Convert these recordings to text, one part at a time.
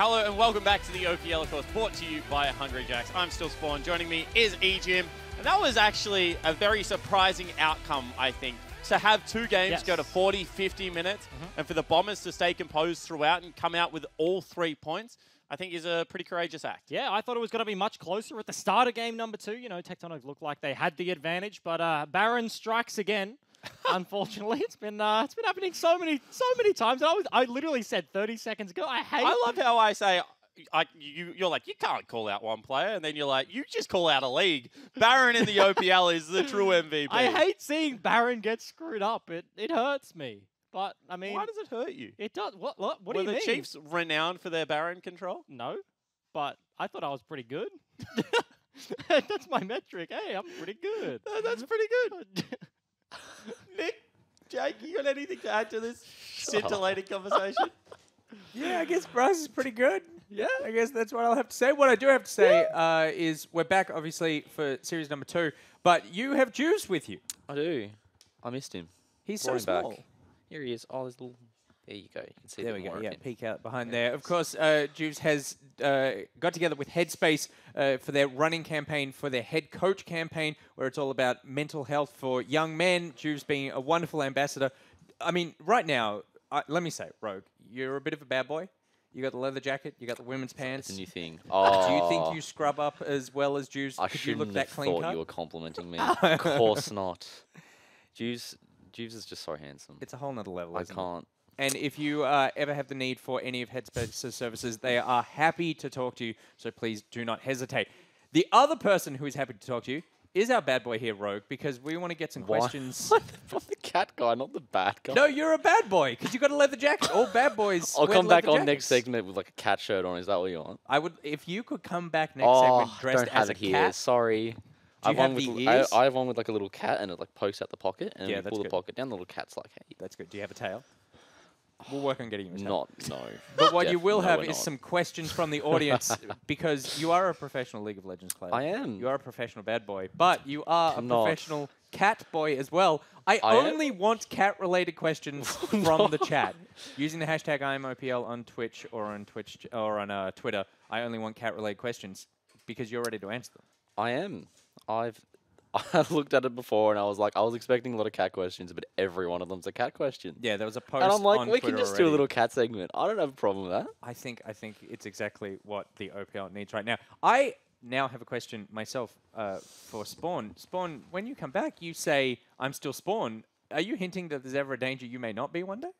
Hello and welcome back to the OPL, of course, brought to you by Hungry Jacks. I'm still Spawn. Joining me is eJim. And that was actually a very surprising outcome, I think. To have two games go to 40, 50 minutes and for the Bombers to stay composed throughout and come out with all 3 points, I think is a pretty courageous act. Yeah, I thought it was going to be much closer at the start of game number 2. You know, Tectonic looked like they had the advantage, but Baron strikes again. Unfortunately, it's been happening so many times. And I literally said 30 seconds ago, I love how I say, you're like, you can't call out one player, and then you're like, you just call out a league. Baron in the OPL is the true MVP. I hate seeing Baron get screwed up. It hurts me. But, I mean... Why does it hurt you? It does. What do you mean? Were the Chiefs renowned for their Baron control? No, but I thought I was pretty good. That's my metric. Hey, I'm pretty good. That's pretty good. Nick, Jake, you got anything to add to this scintillating conversation? Yeah, I guess Bryce is pretty good. Yeah, I guess that's what I'll have to say. What I do have to say is we're back, obviously, for series number 2, but you have Juice with you. I do. I missed him. He's Brought so him small. back. Here he is. Oh, there's a little... There you go. You can see There the we go. more Yeah, of him. peek out behind there. Of course, Juice has got together with Headspace for their running campaign, for their head coach campaign, where it's all about mental health for young men. Juice being a wonderful ambassador. I mean, right now, let me say, Rogue, you're a bit of a bad boy. You got the leather jacket. You got the women's pants. It's a new thing. Oh. Do you think you scrub up as well as Juice? I Could you shouldn't look that have clean thought cut? you were complimenting me. Of course not. Juice is just so handsome. It's a whole nother level. I isn't it? can't. And if you ever have the need for any of Headspace's services, they are happy to talk to you, so please do not hesitate. The other person who is happy to talk to you is our bad boy here, Rogue, because we want to get some questions. From the cat guy, not the bad guy. No, you're a bad boy, because you got a leather jacket. All bad boys I'll wear come back leather on next jackets. segment with like a cat shirt on. Is that what you want? I would, if you could come back next segment dressed don't have as a it here. cat. Sorry. Do you have the ears? I have one with like a little cat and it like pokes out the pocket and Yeah, you that's pull the good. pocket down. The little cat's like, hey. That's good. Do you have a tail? We'll work on getting you a tail. No. But what you will No, have we're is not. some questions from the audience, because you are a professional League of Legends player. I am. You are a professional bad boy, but you are a I'm not. professional cat boy as well. I am? only want cat-related questions from the chat. Using the hashtag IamOPL on Twitch or on Twitter, I only want cat-related questions because you're ready to answer them. I am. I looked at it before and I was expecting a lot of cat questions, but every one of them's a cat question. Yeah, there was a post And I'm like, on we Twitter can just do a already. little cat segment. I don't have a problem with that. I think it's exactly what the OPL needs right now. I now have a question myself for Spawn. Spawn, when you come back, you say, I'm still Spawn. Are you hinting that there's ever a danger you may not be one day?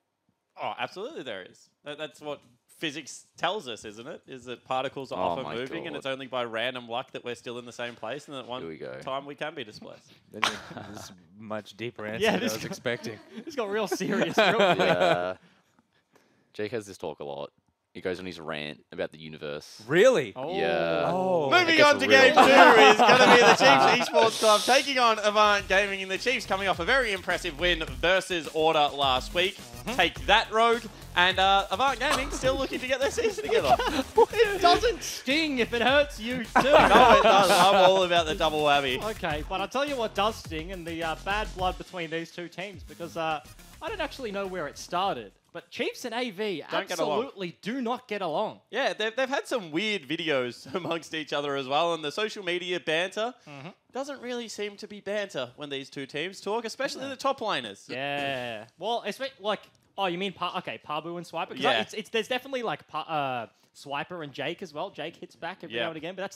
Oh, absolutely there is. That's what physics tells us, isn't it? Is that particles are Oh often my moving and God. it's only by random luck that we're still in the same place and at one Here we go. time we can be displaced. This is a much deeper answer Yeah, than I this was guy- expecting. It's got real serious. real quick. Yeah. Jake has this talk a lot. He goes on his rant about the universe. Really? Oh. Yeah. Oh. Moving gets on to real game 2 deep. is going to be the Chiefs Esports Club taking on Avant Gaming, and the Chiefs coming off a very impressive win versus Order last week. Take that, Rogue. And Avant Gaming still looking to get their season together. It doesn't sting if it hurts you too. No, it does. I'm all about the double whammy. Okay, but I'll tell you what does sting, and the bad blood between these two teams, because I don't actually know where it started. But Chiefs and AV Don't get along. absolutely do not get along. Yeah, they've had some weird videos amongst each other as well, and the social media banter doesn't really seem to be banter when these two teams talk, especially the top laners. Yeah. Well, it's like, oh, you mean Pabu and Swiper? 'Cause Yeah. There's definitely like Swiper and Jake as well. Jake hits back every Yeah. now and again, but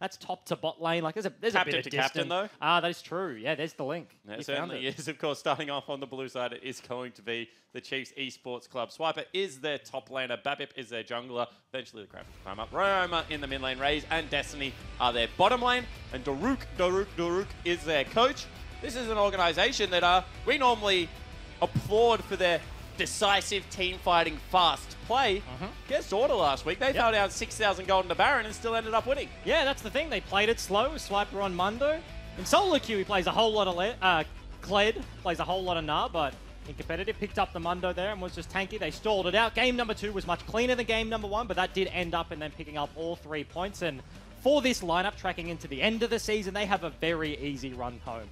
that's top to bot lane. Like there's a bit Captain of to captain, distance. though. Ah, that is true. Yeah, there's the link. It You found certainly it. is. Of course, starting off on the blue side, it is going to be the Chiefs Esports Club. Swiper is their top laner. Babip is their jungler. Eventually, the Kraken climb up. Roma in the mid lane. Raze and Destiny are their bottom lane. And Daruk is their coach. This is an organization that we normally applaud for their decisive team fighting fast play. Against Order last week, they fell down 6,000 gold into Baron and still ended up winning. Yeah, that's the thing. They played it slow. Swiper on Mundo. In solo queue, he plays a whole lot of Kled, plays a whole lot of Nah, but in competitive, picked up the Mundo there and was just tanky. They stalled it out. Game number 2 was much cleaner than game number 1, but that did end up in them picking up all 3 points. And for this lineup, tracking into the end of the season, they have a very easy run home.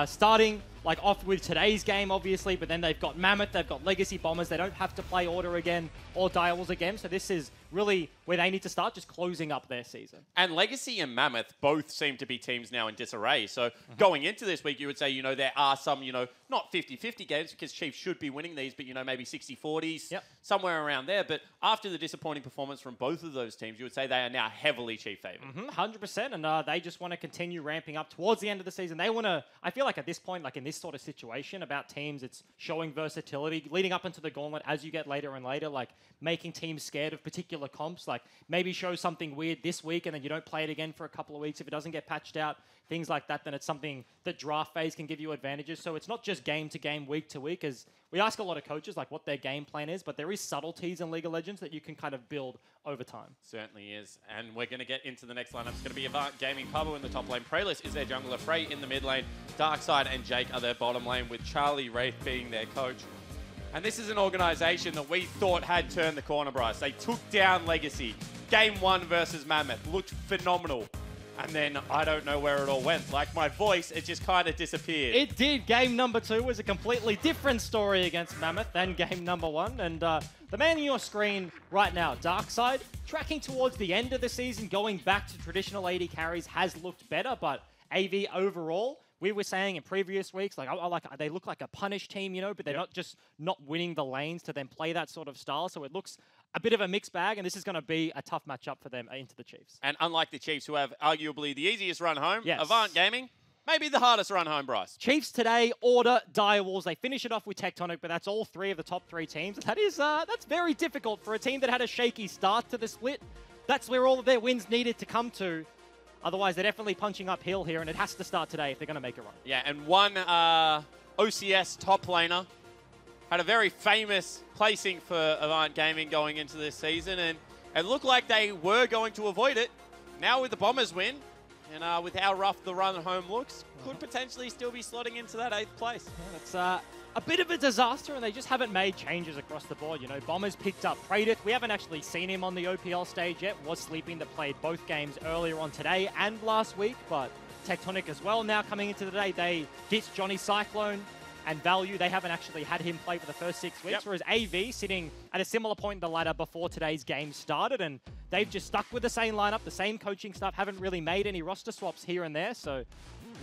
Starting like off with today's game, obviously, but then they've got Mammoth, they've got Legacy Bombers. They don't have to play Order again or Direwolves again. So this is really where they need to start, just closing up their season. And Legacy and Mammoth both seem to be teams now in disarray. So going into this week, you would say, there are some, not 50-50 games because Chiefs should be winning these, but, maybe 60-40s, somewhere around there. But after the disappointing performance from both of those teams, you would say they are now heavily Chief favored. 100%. And they just want to continue ramping up towards the end of the season. They want to, I feel like at this point, like in this sort of situation about teams, it's showing versatility leading up into the gauntlet as you get later and later, like making teams scared of particular comps, like maybe show something weird this week and then you don't play it again for a couple of weeks. If it doesn't get patched out, things like that, then it's something that draft phase can give you advantages. So it's not just game to game, week to week, as we ask a lot of coaches like what their game plan is, but there is subtleties in League of Legends that you can kind of build over time. Certainly is. And we're going to get into the next lineup. It's going to be Avant Gaming, Pablo in the top lane, Prayless is their jungler, Frey in the mid lane, Darkside and Jake are their bottom lane, with Charlie Wraith being their coach. And this is an organization that we thought had turned the corner, Bryce. They took down Legacy. Game 1 versus Mammoth. Looked phenomenal. And then I don't know where it all went. Like my voice, it just kind of disappeared. It did. Game number 2 was a completely different story against Mammoth than game number 1. And the man on your screen right now, Darkside, tracking towards the end of the season, going back to traditional AD carries, has looked better. But AV overall, we were saying in previous weeks, like, they look like a punish team, but they're not just not winning the lanes to then play that sort of style. So it looks a bit of a mixed bag, and this is going to be a tough matchup for them into the Chiefs. And unlike the Chiefs, who have arguably the easiest run home, Yes. Avant Gaming, maybe the hardest run home, Bryce. Chiefs today, Order, Direwolves. They finish it off with Tectonic, but that's all 3 of the top 3 teams. That is, that's very difficult for a team that had a shaky start to the split. That's where all of their wins needed to come to. Otherwise, they're definitely punching uphill here, and it has to start today if they're going to make a run. Yeah, and one OCS top laner had a very famous placing for Avant Gaming going into this season, and it looked like they were going to avoid it. Now with the Bombers win, and with how rough the run home looks, could potentially still be slotting into that 8th place. Yeah, it's a bit of a disaster, and they just haven't made changes across the board. Bombers picked up Praedith. We haven't actually seen him on the OPL stage yet. Was Sleeping that played both games earlier on today and last week, but Tectonic as well now coming into the day. They ditched Johnny Cyclone and Value. They haven't actually had him play for the first 6 weeks, whereas AV sitting at a similar point in the ladder before today's game started, and they've just stuck with the same lineup, the same coaching staff, haven't really made any roster swaps here and there, so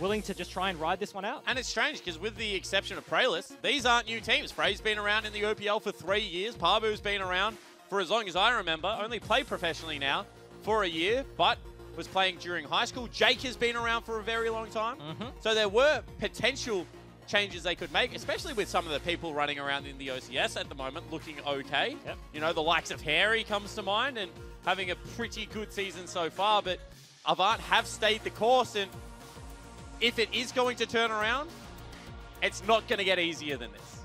willing to just try and ride this one out. And it's strange because with the exception of Prayless, these aren't new teams. Frey's been around in the OPL for 3 years. Parbu's been around for as long as I remember. Only played professionally now for a year, but was playing during high school. Jake has been around for a very long time. So there were potential changes they could make, especially with some of the people running around in the OCS at the moment looking okay. The likes of Harry comes to mind and having a pretty good season so far, but Avant have stayed the course, and if it is going to turn around, it's not going to get easier than this.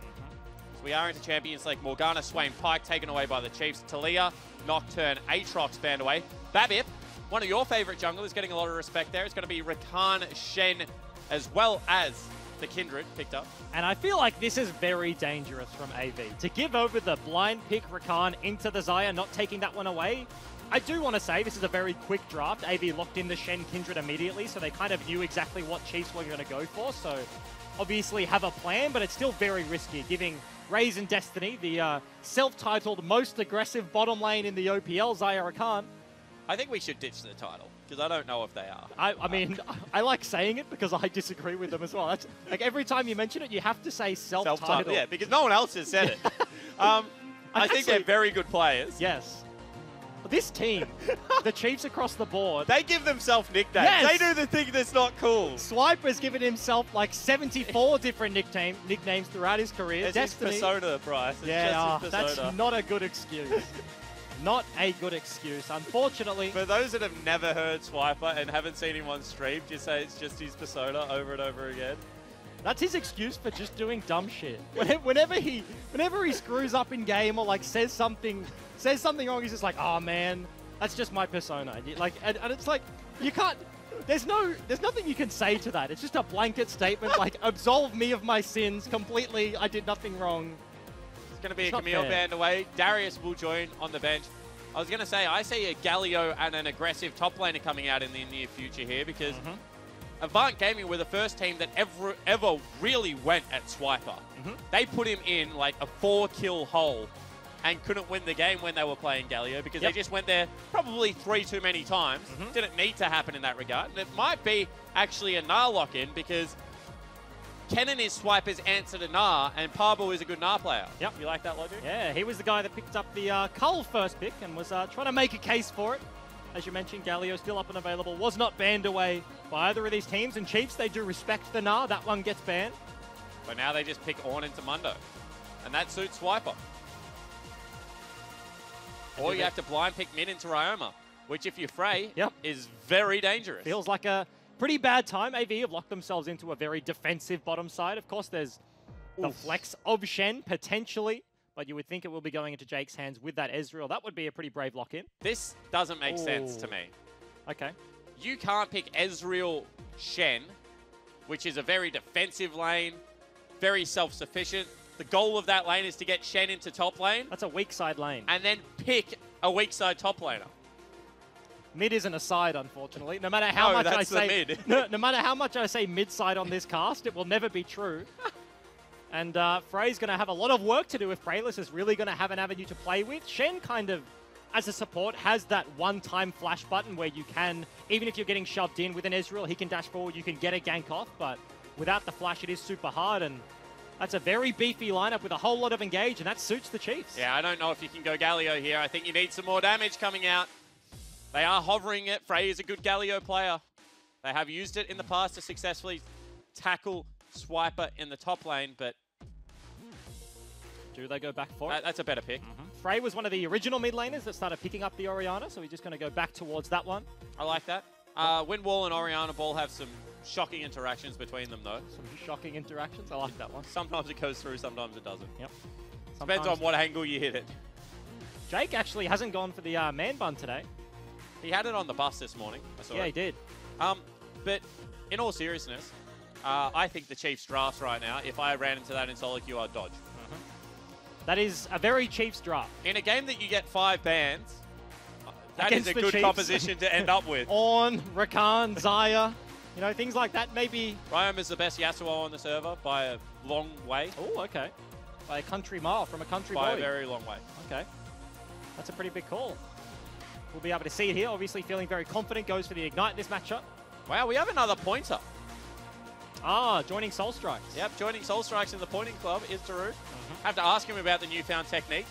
So we are into champions like Morgana, Swain, Pike taken away by the Chiefs, Talia, Nocturne, Aatrox banned away. Babip, one of your favorite junglers, getting a lot of respect there. It's going to be Rakan, Shen, as well as the Kindred picked up. And I feel like this is very dangerous from AV. To give over the blind pick Rakan into the Xayah, not taking that one away. I do want to say this is a very quick draft. AV locked in the Shen Kindred immediately, so they kind of knew exactly what Chiefs were going to go for. So obviously have a plan, but it's still very risky, giving Raze and Destiny, the self-titled most aggressive bottom lane in the OPL, Xayah Rakan. I think we should ditch the title, because I don't know if they are. I mean, I like saying it because I disagree with them as well. That's, like, every time you mention it, you have to say self-titled. Yeah, because no one else has said it. I think they're very good players. Yes. This team, the Chiefs across the board. They give themselves nicknames. Yes! They do the thing that's not cool. Swipe has given himself like 74 different nicknames throughout his career. It's Destiny. his persona, Bryce. It's yeah, just his persona. that's not a good excuse. Not a good excuse, unfortunately. For those that have never heard Swiper and haven't seen him on stream, just say it's just his persona over and over again. That's his excuse for just doing dumb shit. Whenever he screws up in game or like says something wrong, he's just like, oh man, that's just my persona. And it's like, you can't. There's nothing you can say to that. It's just a blanket statement like, absolve me of my sins completely. I did nothing wrong. It's going to be a Camille band away. Darius will join on the bench. I was going to say, I see a Galio and an aggressive top laner coming out in the near future here because Avant Gaming were the first team that ever really went at Swiper. They put him in like a 4-kill hole and couldn't win the game when they were playing Galio because they just went there probably 3 too many times. Didn't need to happen in that regard. And it might be actually a Gnar lock-in because Kennen is Swiper's answer to Gnar, and Parbo is a good Gnar player. Yep. You like that, Lodu? Yeah, he was the guy that picked up the Cull first pick and was trying to make a case for it. As you mentioned, Galio still up and available, was not banned away by either of these teams. And Chiefs, they do respect the Gnar. That one gets banned. But now they just pick Ornn into Mundo. And that suits Swiper. Or you have to blind pick mid into Ryoma, which if you're Frey, is very dangerous. Feels like a pretty bad time. AV have locked themselves into a very defensive bottom side. Of course, there's the flex of Shen, potentially. But you would think it will be going into Jake's hands with that Ezreal. That would be a pretty brave lock-in. This doesn't make sense to me. Okay. You can't pick Ezreal Shen, which is a very defensive lane, very self-sufficient. The goal of that lane is to get Shen into top lane. That's a weak side lane. And then pick a weak side top laner. Mid isn't a side, unfortunately. No matter how much I say mid. no matter how much I say mid side on this cast, it will never be true. And Frey's going to have a lot of work to do if Prayless is really going to have an avenue to play with. Shen kind of, as a support, has that one-time flash button where you can, even if you're getting shoved in with an Ezreal, he can dash forward, you can get a gank off, but without the flash, it is super hard, and that's a very beefy lineup with a whole lot of engage, and that suits the Chiefs. Yeah, I don't know if you can go Galio here. I think you need some more damage coming out. They are hovering it. Frey is a good Galio player. They have used it in the past to successfully tackle Swiper in the top lane, but do they go back for it? That's a better pick. Frey was one of the original mid laners that started picking up the Orianna, so he's just going to go back towards that one. I like that. Windwall and Orianna Ball have some shocking interactions between them, though. Some shocking interactions. I like that one. Sometimes it goes through, sometimes it doesn't. Yep. Depends on what angle you hit it. Jake actually hasn't gone for the man bun today. He had it on the bus this morning. I saw it. He did. But in all seriousness, I think the Chiefs drafts right now, if I ran into that in solo queue, I'd dodge. That is a very Chiefs draft. In a game that you get 5 bans, that is a good Chiefs. composition to end up with. Ornn, Rakan, Xayah, you know, things like that maybe. Ryom is the best Yasuo on the server by a long way. Oh, okay. By a country mile, from a country boy. By a very long way. Okay. That's a pretty big call. We'll be able to see it here. Obviously feeling very confident, goes for the Ignite in this matchup. Wow, we have another pointer. Joining Soul Strikes. Yep, joining Soul Strikes in the pointing club is Daru. Have to ask him about the newfound technique.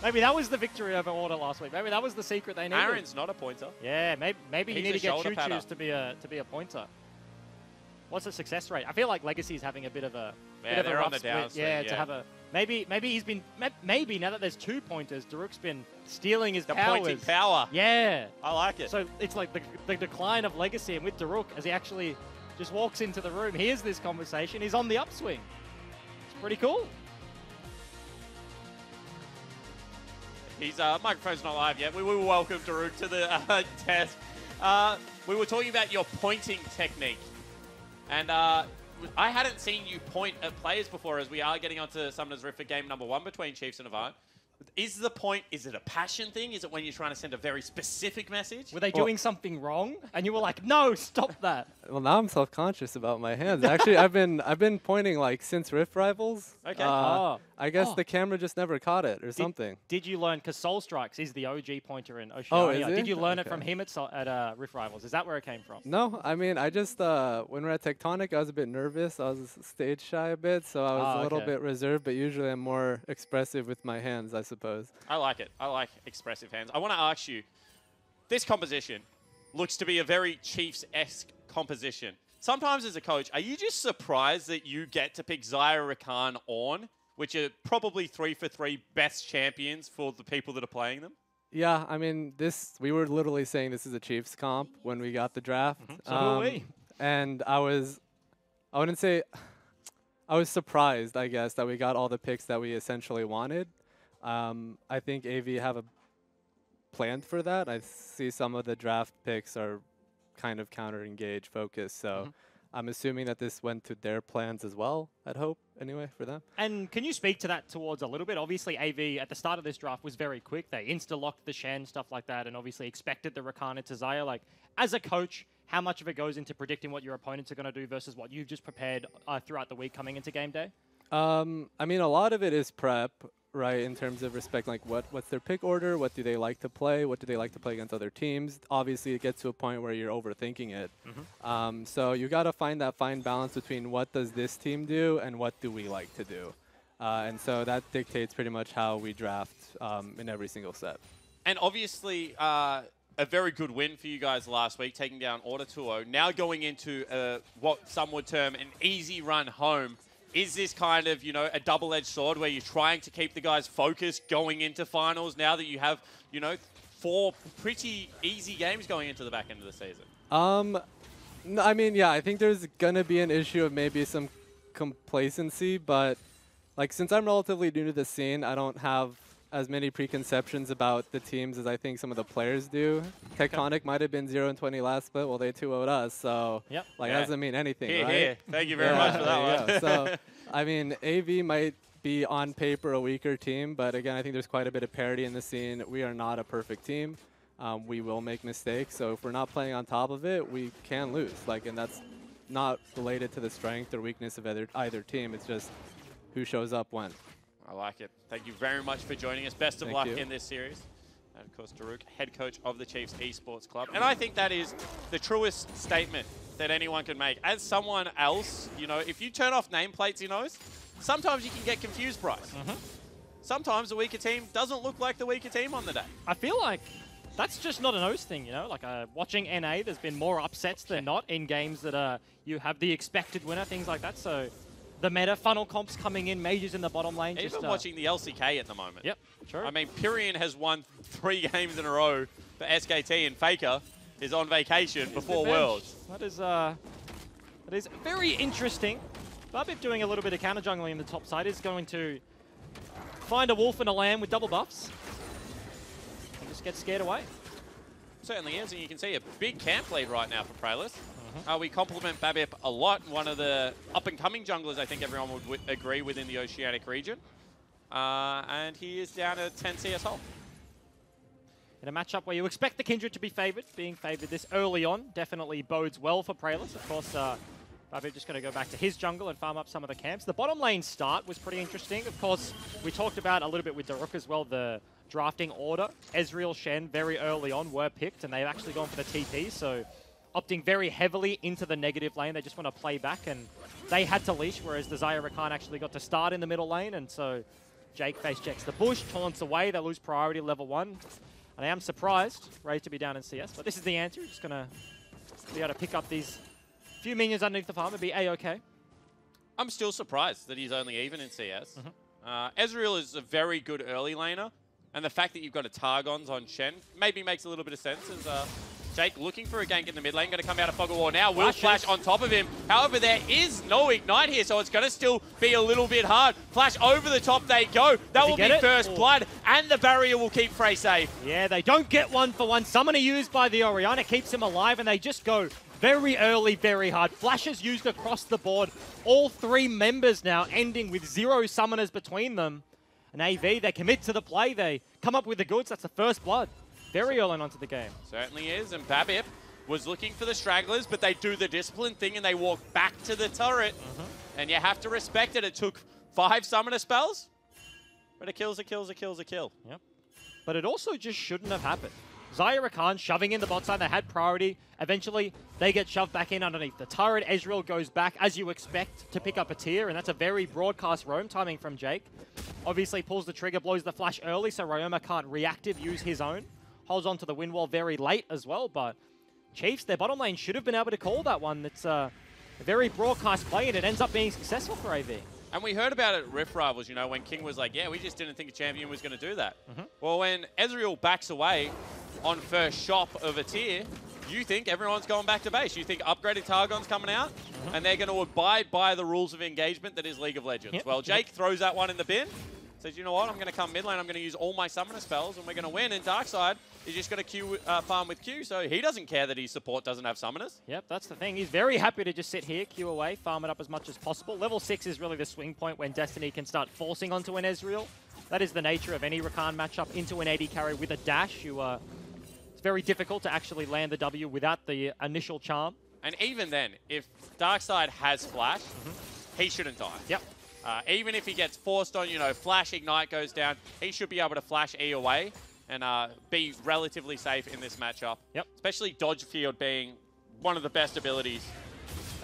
Maybe that was the victory over Order last week. Maybe that was the secret they needed. Aaron's not a pointer. Yeah, maybe you need to get shoulder Choo-Choos to be a pointer. What's the success rate? I feel like Legacy's having a bit of a they're rough on the split. downswing, Yeah, to have a maybe he's been maybe now that there's 2 pointers, Daruk's been stealing his powers. Pointing power. Yeah, I like it. so it's like the decline of Legacy, and with Daruk, as he actually just walks into the room, hears this conversation, he's on the upswing. It's pretty cool. His microphone's not live yet. We will welcome Daruk to the test. We were talking about your pointing technique. And I hadn't seen you point at players before, as we are getting onto Summoner's Rift for game number 1 between Chiefs and Avant. Is the point, is it a passion thing? Is it when you're trying to send a very specific message? Were they doing something wrong? And you were like, no, stop that. Well, now I'm self-conscious about my hands. Actually, I've been pointing like since Rift Rivals. Okay. I guess the camera just never caught it or something. Did you learn, because Soul Strikes is the OG pointer in Oceania. Oh, is it? Did you learn it from him at Rift Rivals? Is that where it came from? No, I mean, I just, when we're at Tectonic, I was a bit nervous. I was stage shy a bit, so I was a little bit reserved, but usually I'm more expressive with my hands, I suppose. I like it. I like expressive hands. I want to ask you, this composition looks to be a very Chiefs-esque composition. Sometimes as a coach, are you just surprised that you get to pick Xayah, Rakan, Ornn, which are probably 3 for 3 best champions for the people that are playing them? Yeah, I mean, we were literally saying this is a Chiefs comp when we got the draft. So who are we? And I was surprised, I guess, that we got all the picks that we essentially wanted. I think AV have a plan for that. I see some of the draft picks are kind of counter-engage focused, so I'm assuming that this went to their plans as well, I'd hope, anyway, for them. And can you speak to that towards a little bit? Obviously, AV at the start of this draft was very quick. They insta-locked the Shen, stuff like that, and obviously expected the Rakan into Xayah. Like, as a coach, how much of it goes into predicting what your opponents are going to do versus what you've just prepared throughout the week coming into game day? I mean, a lot of it is prep, right, in terms of respect, like what's their pick order, what do they like to play, what do they like to play against other teams. Obviously, it gets to a point where you're overthinking it. So you got to find that fine balance between what does this team do and what do we like to do. And so that dictates pretty much how we draft in every single set. And obviously, a very good win for you guys last week, taking down Order 2-0. Now going into what some would term an easy run home. Is this kind of, a double-edged sword where you're trying to keep the guys focused going into finals now that you have, 4 pretty easy games going into the back end of the season? No, I mean, yeah, I think there's going to be an issue of maybe some complacency, but like since I'm relatively new to the scene, I don't have as many preconceptions about the teams as I think some of the players do. Tectonic might have been 0-20 last split, well, they 2-0'd us, so that doesn't mean anything, right? Here. Thank you very much for that one. So, I mean, AV might be on paper a weaker team, but again, I think there's quite a bit of parity in the scene. We are not a perfect team. We will make mistakes, so if we're not playing on top of it, we can lose. And that's not related to the strength or weakness of either team. It's just who shows up when. I like it. Thank you very much for joining us. Best of luck in this series. And of course, Daruk, head coach of the Chiefs Esports Club. And I think that is the truest statement that anyone can make. As someone else, if you turn off nameplates in O's, sometimes you can get confused, Bryce. Sometimes the weaker team doesn't look like the weaker team on the day. I feel like that's just not an O's thing, watching NA, there's been more upsets than not in games that you have the expected winner, things like that. So the meta funnel comps coming in, majors in the bottom lane. Even watching the LCK at the moment. Yep, true. I mean, Pyrian has won 3 games in a row for SKT, and Faker is on vacation before Worlds. That is very interesting. Barbip doing a little bit of counter jungling in the top side is going to find a wolf and a lamb with double buffs. And just get scared away. Certainly is, and you can see a big camp lead right now for Praelis. We compliment Babip a lot, one of the up-and-coming junglers I think everyone would agree within the Oceanic region. And he is down at 10 CS hole. In a matchup where you expect the Kindred to be favoured, being favoured this early on definitely bodes well for Praelis. Of course, Babip just going to go back to his jungle and farm up some of the camps. The bottom lane start was pretty interesting. Of course, we talked about a little bit with Daruk as well, the drafting order. Ezreal, Shen, very early on were picked, and they've actually gone for the TP, so opting very heavily into the negative lane. They just want to play back, and they had to leash, whereas the Zyra Rakan actually got to start in the middle lane, and so Jake face checks the bush, taunts away, they lose priority level 1. And I am surprised, Ray to be down in CS, but this is the answer. You're just going to be able to pick up these few minions underneath the farm and be A-okay. I'm still surprised that he's only even in CS. Ezreal is a very good early laner, and the fact that you've got a Targons on Shen maybe makes a little bit of sense as Jake looking for a gank in the mid lane, going to come out of Fog of War now. Will Flash on top of him. However, there is no Ignite here, so it's going to still be a little bit hard. Flash over the top they go. That will be first blood, and the barrier will keep Frey safe. Yeah, they don't get 1-for-1. Summoner used by the Orianna keeps him alive, and they just go very early, very hard. Flashes used across the board. All 3 members now ending with 0 summoners between them. And AV, they commit to the play. They come up with the goods. That's the first blood. Very early onto the game. Certainly is, and Babip was looking for the stragglers, but they do the discipline thing and they walk back to the turret. And you have to respect it. It took 5 summoner spells, but a kill's a kill's a kill's a kill. Yep. But it also just shouldn't have happened. Zyra Rakan shoving in the bot side. They had priority. Eventually, they get shoved back in underneath the turret. Ezreal goes back, as you expect, to pick up a tier, and that's a very broadcast roam timing from Jake. Obviously, pulls the trigger, blows the flash early, so Ryoma can't reactive use his own. Holds onto the wind wall very late as well, but Chiefs, their bottom lane should have been able to call that one. It's a very broadcast play, and it ends up being successful for AV. And we heard about it at Rift Rivals, when King was like, yeah, we just didn't think a champion was going to do that. Well, when Ezreal backs away on first shop of a tier, you think everyone's going back to base. You think upgraded Targon's coming out, and they're going to abide by the rules of engagement that is League of Legends. Well, Jake throws that one in the bin, says, you know what, I'm going to come mid lane, I'm going to use all my summoner spells, and we're going to win. And Darkseid is just going to queue farm with Q, so he doesn't care that his support doesn't have summoners. Yep, that's the thing. He's very happy to just sit here, queue away, farm it up as much as possible. Level 6 is really the swing point when Destiny can start forcing onto an Ezreal. That is the nature of any Rakan matchup into an AD carry with a dash. very difficult to actually land the W without the initial charm. And even then, if Darkseid has Flash, he shouldn't die. Yep. Even if he gets forced on, Flash Ignite goes down, he should be able to Flash E away and be relatively safe in this matchup. Yep. Especially Dodge Field being one of the best abilities.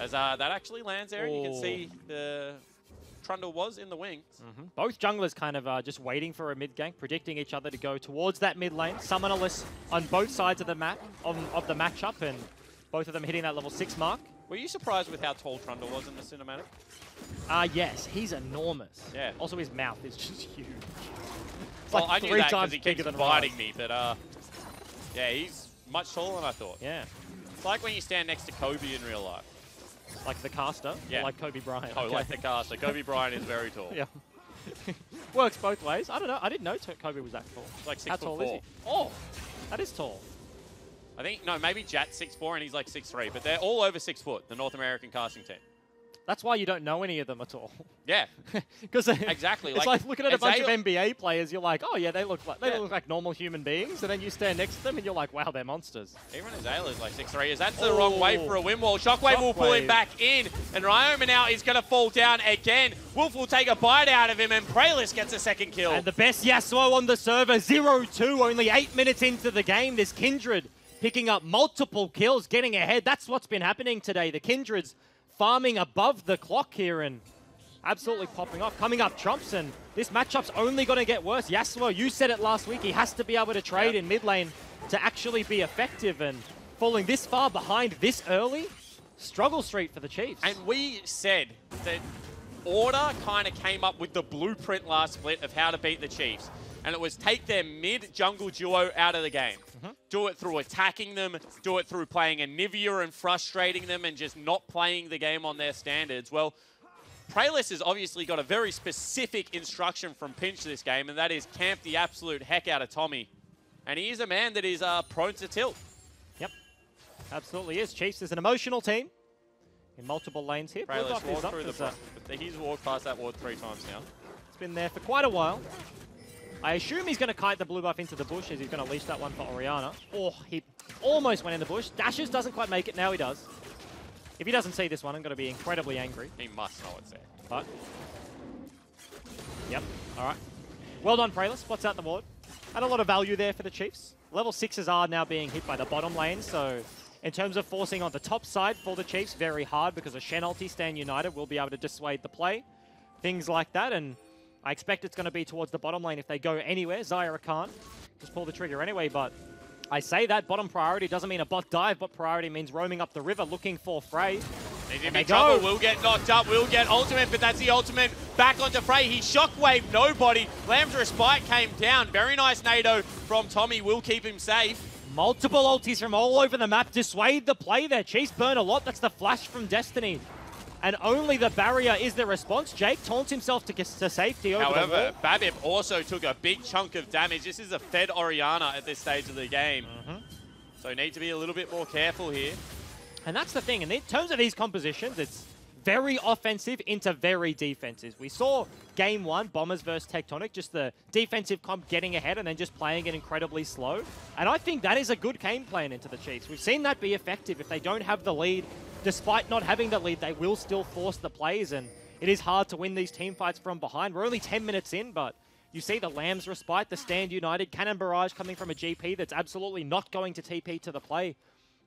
As that actually lands there, and you can see the Trundle was in the wings. Both junglers kind of just waiting for a mid gank, predicting each other to go towards that mid lane. Summonerless on both sides of the map, of the matchup, and both of them hitting that level 6 mark. Were you surprised with how tall Trundle was in the cinematic? Yes, he's enormous. Yeah. Also, his mouth is just huge. It's Well, like I knew 3 that because times he bigger keeps than biting Ryze. me, but yeah, he's much taller than I thought. Yeah, It's like when you stand next to Kobe in real life. like the caster, Yeah. or like Kobe Bryant. Oh, Okay. like the caster. Kobe Bryant is very tall. Yeah. Works both ways. I don't know. I didn't know Kobe was that tall. He's like How 6'4". tall is he? Oh, that is tall. I think, no, maybe Jat's 6'4" and he's like 6'3", but they're all over 6 foot, the North American casting team. That's why you don't know any of them at all. Yeah, Because exactly. It's like looking at a bunch of Azale- NBA players. You're like, oh yeah, they look like normal human beings, and then you stand next to them and you're like, wow, they're monsters. Even Azale's like 6'3". Is that the wrong way for a win wall? Shockwave will pull Shockwave. him back in, and Ryoma now is going to fall down again. Wolf will take a bite out of him, and Praylist gets a second kill. And the best Yasuo on the server, 0-2, only 8 minutes into the game. This Kindred picking up multiple kills, getting ahead. That's what's been happening today. The Kindred's farming above the clock here and absolutely popping off. Coming up trumps, and this matchup's only going to get worse. Yasuo, you said it last week, he has to be able to trade in mid lane to actually be effective, and falling this far behind this early, struggle street for the Chiefs. And we said that Order kind of came up with the blueprint last split of how to beat the Chiefs. And it was take their mid-jungle duo out of the game. Do it through attacking them, do it through playing Anivia and frustrating them and just not playing the game on their standards. Well, Praylist has obviously got a very specific instruction from Pinch this game, and that is camp the absolute heck out of Tommy. And he is a man that is prone to tilt. Yep, absolutely is. Chiefs is an emotional team in multiple lanes here. Praylist Bulldog is walked up through as, the... He's walked past that ward 3 times now. it's been there for quite a while. I assume he's going to kite the blue buff into the bush as he's going to leash that one for Orianna. Oh, he almost went in the bush. Dashes, doesn't quite make it. Now he does. If he doesn't see this one, I'm going to be incredibly angry. He must know it's there. But, yep, all right. Well done, Praylist. What's out the ward? Had a lot of value there for the Chiefs. Level 6s are now being hit by the bottom lane, so in terms of forcing on the top side for the Chiefs, very hard because a Shen ulti, Stand United, will be able to dissuade the play. Things like that, and I expect it's going to be towards the bottom lane if they go anywhere. Zyra can't just pull the trigger anyway, but I say that bottom priority doesn't mean a bot dive. Bot priority means roaming up the river looking for Frey. He's in big trouble, will get knocked up, will get ultimate, but that's the ultimate back onto Frey. He shockwave nobody. Lamb's Respite came down. Very nice nado from Tommy, will keep him safe. Multiple ultis from all over the map dissuade the play there. Chiefs burn a lot. That's the flash from Destiny. And only the barrier is the response. Jake taunts himself to safety over the However, wall. Babip also took a big chunk of damage. This is a fed Orianna at this stage of the game. So need to be a little bit more careful here. And that's the thing. And in terms of these compositions, it's very offensive into very defensive. We saw game 1, Bombers versus Tectonic, just the defensive comp getting ahead and then just playing it incredibly slow. And I think that is a good game plan into the Chiefs. We've seen that be effective. If they don't have the lead, despite not having the lead, they will still force the plays, and it is hard to win these team fights from behind. We're only 10 minutes in, but you see the Lamb's Respite, the Stand United, Cannon Barrage coming from a GP that's absolutely not going to TP to the play.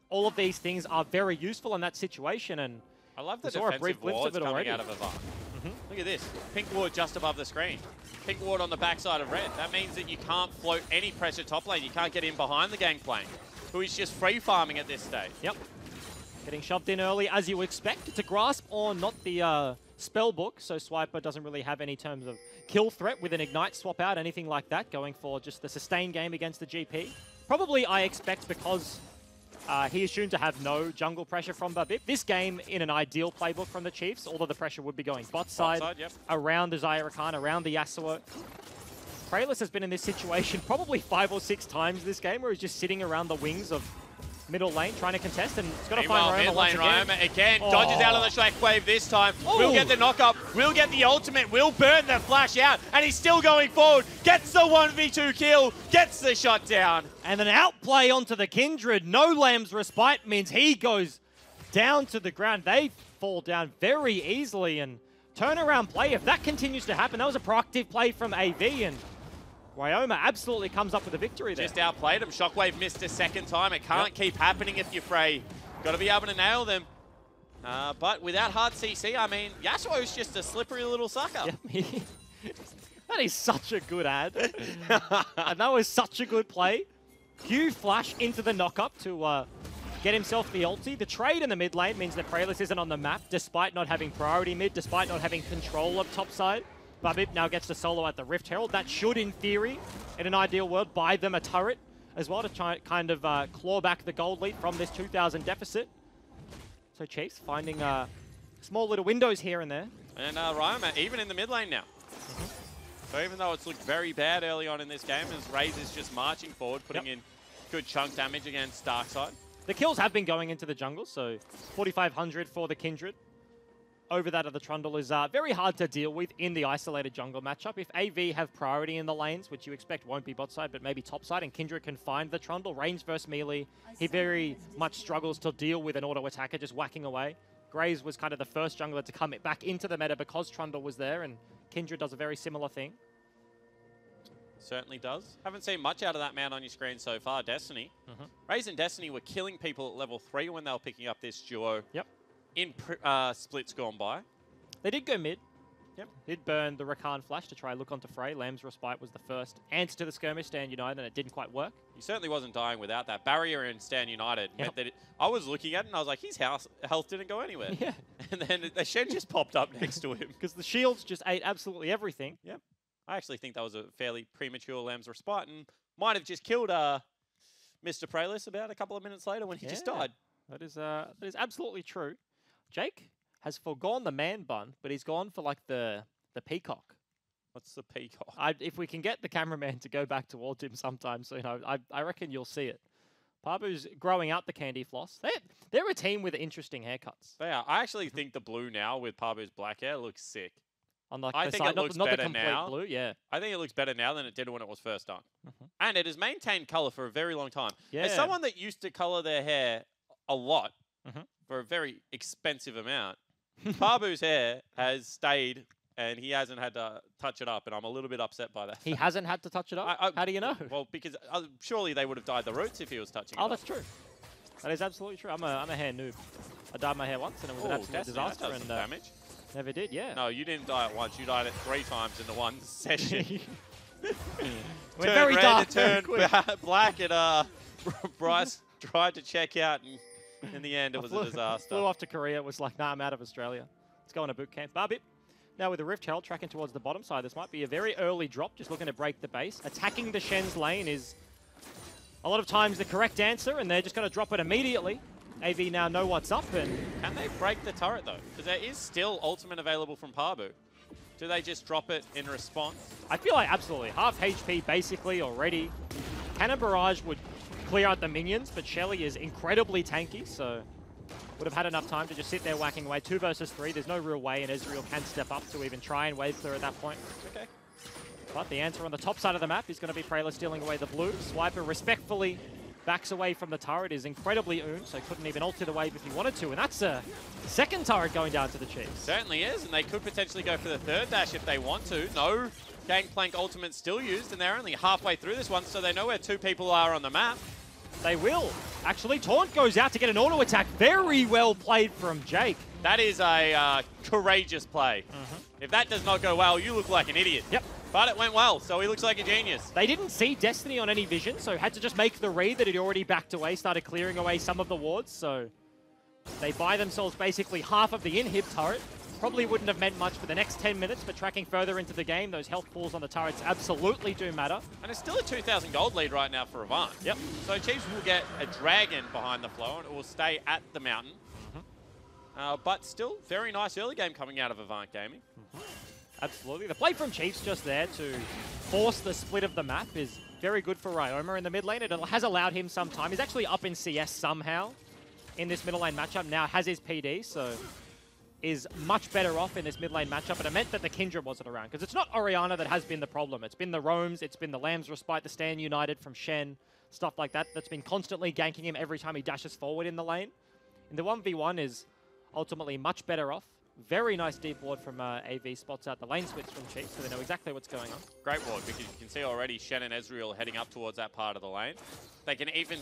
All of these things are very useful in that situation, and I love the we saw a brief defensive glimpse wards of it coming already. out of Avant. Look at this. Pink ward just above the screen. Pink ward on the backside of red. That means that you can't float any pressure top lane. You can't get in behind the gangplank, who is just free farming at this stage. Yep. Getting shoved in early, as you expect. It's a grasp or not the spell book, so Swiper doesn't really have any terms of kill threat with an Ignite swap out, anything like that, going for just the sustained game against the GP. Probably, I expect, because he assumed to have no jungle pressure from Babip. This game, in an ideal playbook from the Chiefs, although the pressure would be going bot side, yep. around the Zyra Khan, around the Yasuo. Praylist has been in this situation probably 5 or 6 times this game, where he's just sitting around the wings of middle lane, trying to contest, and it's got to Meanwhile, find Ryoma mid once lane, again. Ryoma again dodges out on the shockwave this time. Will Ooh. get the knock-up, will get the ultimate, will burn the flash out, and he's still going forward. Gets the 1v2 kill, gets the shot down. And an outplay onto the Kindred. No Lamb's Respite means he goes down to the ground. They fall down very easily, and turnaround play, if that continues to happen, that was a proactive play from AV, and Ryoma absolutely comes up with a victory there. Just outplayed him. Shockwave missed a second time. It can't keep happening if you're Frey. Got to be able to nail them. But without hard CC, I mean, Yasuo's just a slippery little sucker. Yeah, that is such a good ad. And that was such a good play. Q flash into the knock-up to get himself the ulti. The trade in the mid lane means that Praelis isn't on the map, despite not having priority mid, despite not having control of top side. Babip now gets to solo at the Rift Herald. That should, in theory, in an ideal world, buy them a turret as well to try kind of claw back the gold lead from this 2,000 deficit. So Chiefs finding small little windows here and there. And Ryoma even in the mid lane now. So even though it's looked very bad early on in this game, as Raze is just marching forward, putting in good chunk damage against Darkside. The kills have been going into the jungle, so 4,500 for the Kindred. Over that of the Trundle is very hard to deal with in the isolated jungle matchup. If AV have priority in the lanes, which you expect won't be bot side, but maybe top side, and Kindred can find the Trundle, range versus melee, he very much struggles to deal with an auto attacker just whacking away. Graves was kind of the first jungler to come back into the meta because Trundle was there, and Kindred does a very similar thing. Certainly does. Haven't seen much out of that man on your screen so far, Destiny. Raze and Destiny were killing people at level 3 when they were picking up this duo. Yep. In splits gone by. They did go mid. Yep. Did burn the Rakan flash to try and look onto Frey. Lamb's Respite was the first answer to the skirmish, Stand United, and it didn't quite work. He certainly wasn't dying without that. Barrier in Stand United meant that I was looking at it and I was like, his health didn't go anywhere. Yeah. And then the shed just popped up next to him. Because the shields just ate absolutely everything. Yep. I actually think that was a fairly premature Lamb's Respite and might have just killed Mr. Praelis about a couple of minutes later when he just died. That is absolutely true. Jake has forgone the man bun, but he's gone for like the peacock. What's the peacock? If we can get the cameraman to go back towards him sometime soon, I reckon you'll see it. Pabu's growing out the candy floss. They're a team with interesting haircuts. They are. I actually think the blue now with Pabu's black hair looks sick. On like I the think side, it looks not the better complete now. blue, yeah. I think it looks better now than it did when it was first done. And it has maintained color for a very long time. Yeah. As someone that used to color their hair a lot for a very expensive amount, Pabu's hair has stayed and he hasn't had to touch it up, and I'm a little bit upset by that. He hasn't had to touch it up? How do you know? Well, because surely they would have dyed the roots if he was touching it up. That's true. That is absolutely true. I'm a hair noob. I dyed my hair once and it was an absolute disaster. And damage. Never did, yeah. No, you didn't dye it once. You dyed it 3 times in the one session. We're very dark, turned black, and Bryce tried to check out, and in the end, it was a disaster. Flew off to Korea. It was like, nah, I'm out of Australia. Let's go on a boot camp. Barbit. Now with the Rift Herald tracking towards the bottom side, this might be a very early drop, just looking to break the base. Attacking the Shen's lane is a lot of times the correct answer, and they're just going to drop it immediately. AV now know what's up, and can they break the turret though? Because there is still ultimate available from Pabu. Do they just drop it in response? I feel like absolutely. Half HP basically already. Cannon Barrage would clear out the minions, but Shelly is incredibly tanky, so would have had enough time to just sit there whacking away. 2 versus 3, there's no real way, and Ezreal can step up to even try and wave clear at that point. Okay. But the answer on the top side of the map is going to be Praelis stealing away the blue. Swiper respectfully backs away from the turret, is incredibly owned, so couldn't even ult to the wave if he wanted to, and that's a second turret going down to the Chiefs. Certainly is, and they could potentially go for the third dash if they want to. No Gangplank ultimate still used, and they're only halfway through this one, so they know where 2 people are on the map. They will. Actually, Taunt goes out to get an auto attack. Very well played from Jake. That is a courageous play. If that does not go well, you look like an idiot. Yep. But it went well, so he looks like a genius. They didn't see Destiny on any vision, so had to just make the read that he'd already backed away, started clearing away some of the wards, so they buy themselves basically half of the inhib turret. Probably wouldn't have meant much for the next 10 minutes, but tracking further into the game, those health pools on the turrets absolutely do matter. And it's still a 2,000 gold lead right now for Avant. Yep. So Chiefs will get a dragon behind the flow, and it will stay at the mountain. But still, very nice early game coming out of Avant Gaming. Absolutely. The play from Chiefs just there to force the split of the map is very good for Ryoma in the mid lane. It has allowed him some time. He's actually up in CS somehow in this middle lane matchup. Now has his PD, so is much better off in this mid lane matchup. And it meant that the Kindred wasn't around, because it's not Orianna that has been the problem. It's been the Roams, it's been the Lamb's Respite, the Stand United from Shen, stuff like that, that's been constantly ganking him every time he dashes forward in the lane. And the 1v1 is ultimately much better off. Very nice deep ward from AV, spots out the lane switch from Chiefs, so they know exactly what's going on. Great ward, because you can see already Shen and Ezreal heading up towards that part of the lane. They can even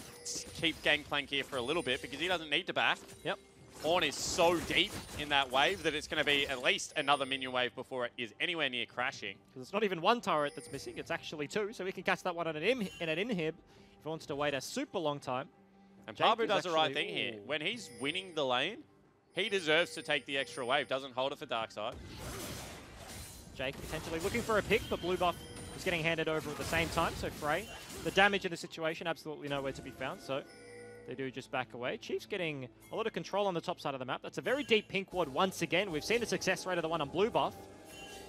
keep Gangplank here for a little bit, because he doesn't need to back. Yep. Ornn is so deep in that wave that it's going to be at least another minion wave before it is anywhere near crashing. Because it's not even one turret that's missing, it's actually two, so we can catch that one in an inhib if he wants to wait a super long time. And Pabu does the right thing here. When he's winning the lane, he deserves to take the extra wave, doesn't hold it for Darkside. Jake potentially looking for a pick, but blue buff is getting handed over at the same time, so Frey, the damage in the situation, absolutely nowhere to be found, so they do just back away. Chiefs getting a lot of control on the top side of the map. That's a very deep pink ward once again. We've seen the success rate of the one on blue buff.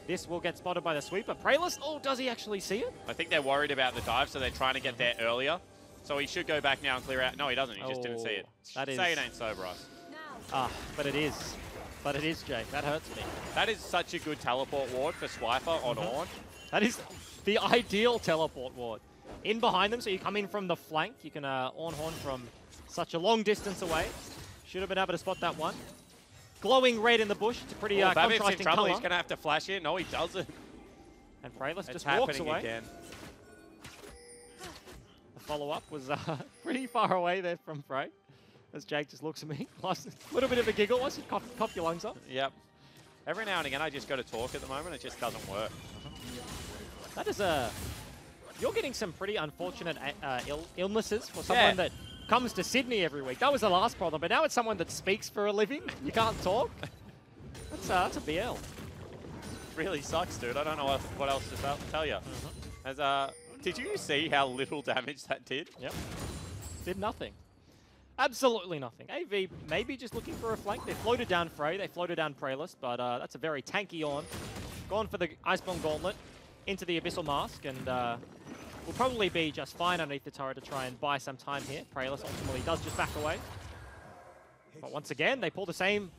This will get spotted by the sweeper. Prayless, oh, does he actually see it? I think they're worried about the dive, so they're trying to get there earlier. So he should go back now and clear out. No, he doesn't. He just didn't see it. That is... Say it ain't so, Bryce. Ah, but it is. But it is, Jake. That hurts me. That is such a good teleport ward for Swiper on Ornn. That is the ideal teleport ward. In behind them, so you come in from the flank. You can Ornn Horn from such a long distance away. Should have been able to spot that one. Glowing red in the bush. It's a pretty contrasting color. He's going to have to flash in. No, he doesn't. And Prayless just walks away. Again. The follow-up was pretty far away there from Frey. As Jake just looks at me. A little bit of a giggle. Once you cough your lungs up. Yep. Every now and again, I just go to talk at the moment. It just doesn't work. That is a... You're getting some pretty unfortunate illnesses for someone that comes to Sydney every week. That was the last problem, but now it's someone that speaks for a living. You can't talk. That's a BL. Really sucks, dude. I don't know what else to tell you. Did you see how little damage that did? Yep. Did nothing. Absolutely nothing. AV maybe just looking for a flank. They floated down Frey. They floated down Prayless, but that's a very tanky Ornn. Gone for the Iceborne Gauntlet into the Abyssal Mask, and will probably be just fine underneath the turret to try and buy some time here. Prayless ultimately does just back away. But once again, they pull the same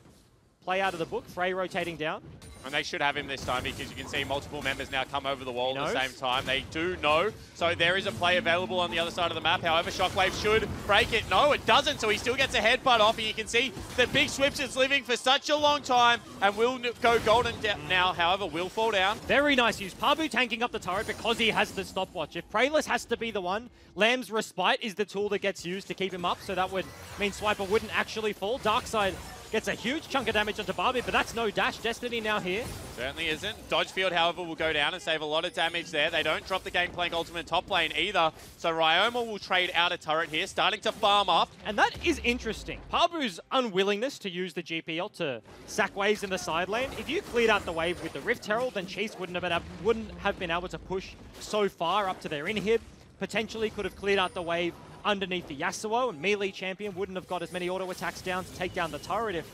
play out of the book. Frey rotating down. And they should have him this time, because you can see multiple members now come over the wall at the same time. They do know. So there is a play available on the other side of the map. However, Shockwave should break it. No, it doesn't. So he still gets a headbutt off. And you can see that Big Swips is living for such a long time and will go golden now. However, will fall down. Very nice use. Pabu tanking up the turret because he has the stopwatch. If Prayless has to be the one, Lamb's Respite is the tool that gets used to keep him up. So that would mean Swiper wouldn't actually fall. Darkside gets a huge chunk of damage onto Barbie, but that's no dash. Destiny now here. Certainly isn't. Dodgefield, however, will go down and save a lot of damage there. They don't drop the Gangplank ultimate top lane either. So Ryoma will trade out a turret here, starting to farm up. And that is interesting. Pabu's unwillingness to use the GPL to sack waves in the side lane. If you cleared out the wave with the Rift Herald, then Chiefs wouldn't have been able to push so far up to their inhib. Potentially could have cleared out the wave underneath the Yasuo, and melee champion wouldn't have got as many auto attacks down to take down the turret if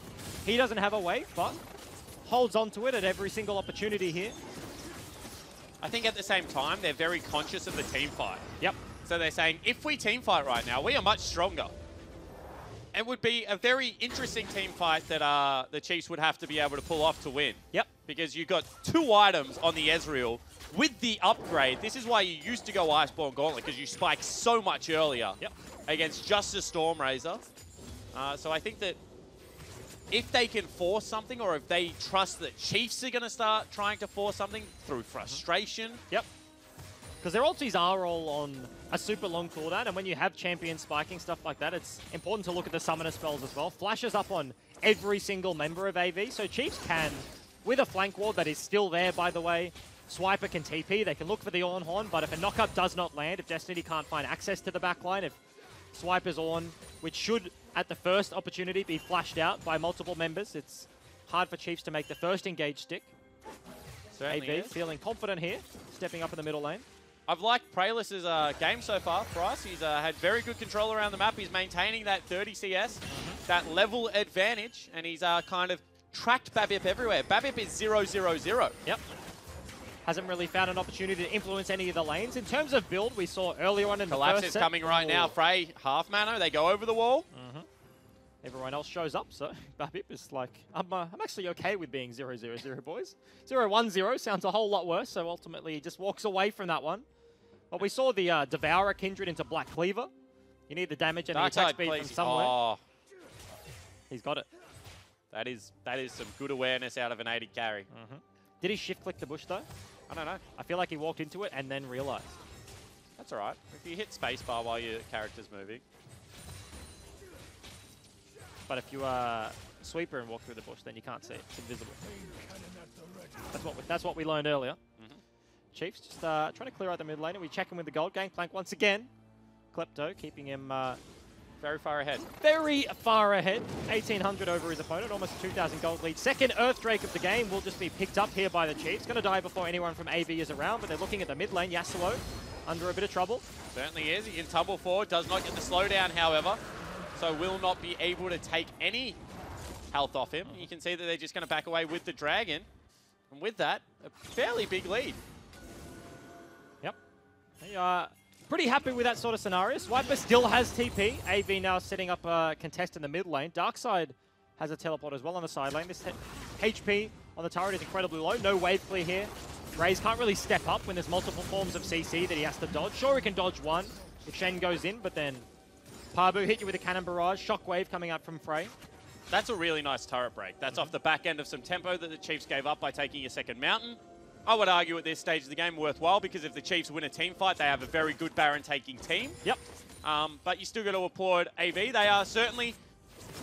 he doesn't have a wave, but holds on to it at every single opportunity here. I think at the same time, they're very conscious of the team fight. Yep. So they're saying, if we team fight right now, we are much stronger. It would be a very interesting team fight that the Chiefs would have to be able to pull off to win. Yep. Because you've got 2 items on the Ezreal with the upgrade. This is why you used to go Iceborne Gauntlet, because you spike so much earlier against just a Stormrazor. So I think that if they can force something, or if they trust that Chiefs are going to start trying to force something through frustration. Yep. Because their ultis are all on a super long cooldown, and when you have champion spiking, stuff like that, it's important to look at the summoner spells as well. Flashes up on every single member of AV, so Chiefs can, with a flank ward that is still there, by the way, Swiper can TP, they can look for the Ornn Horn, but if a knockup does not land, if Destiny can't find access to the backline, if Swiper's Ornn, which should, at the first opportunity, be flashed out by multiple members, it's hard for Chiefs to make the first engage stick. Certainly AV feeling confident here, stepping up in the middle lane. I've liked Prayless's game so far for us. He's had very good control around the map. He's maintaining that 30 CS, that level advantage, and he's kind of tracked Babip everywhere. Babip is 0-0-0. Yep. hasn't really found an opportunity to influence any of the lanes. In terms of build, we saw earlier on in Collapse the first is set. coming right now. Frey, half mana. They go over the wall. Everyone else shows up, so Babip is like, I'm actually okay with being 0-0-0, boys. 0-1-0 sounds a whole lot worse, so ultimately he just walks away from that one. But we saw the Devourer Kindred into Black Cleaver. You need the damage and the attack speed from somewhere. Oh, He's got it. that is some good awareness out of an 80 carry. Did he shift click the bush though? I don't know. I feel like he walked into it and then realized. That's all right. If you hit spacebar while your character's moving. But if you sweeper and walk through the bush, then you can't see it. It's invisible. That's what we learned earlier. Chiefs just trying to clear out the mid lane, and we check him with the gold. Gangplank once again. Klepto keeping him Very far ahead. very far ahead. 1,800 over his opponent, almost a 2,000 gold lead. Second Earth Drake of the game will just be picked up here by the Chiefs. Going to die before anyone from AV is around, but they're looking at the mid lane. Yasuo under a bit of trouble. Certainly is. He can tumble forward. Does not get the slowdown, however. So will not be able to take any health off him. You can see that they're just going to back away with the dragon. And with that, a fairly big lead. Yep. They are pretty happy with that sort of scenario. Swiper still has TP. AV now setting up a contest in the mid lane. Darkside has a teleport as well on the side lane. This HP on the turret is incredibly low. No wave clear here. Raze can't really step up when there's multiple forms of CC that he has to dodge. Sure, he can dodge one if Shen goes in, but then Pabu hit you with a cannon barrage. Shockwave coming out from Frey. That's a really nice turret break. That's off the back end of some tempo that the Chiefs gave up by taking a second mountain. I would argue at this stage of the game worthwhile because if the Chiefs win a team fight, they have a very good Baron taking team. Yep. But you still got to applaud AV. They are certainly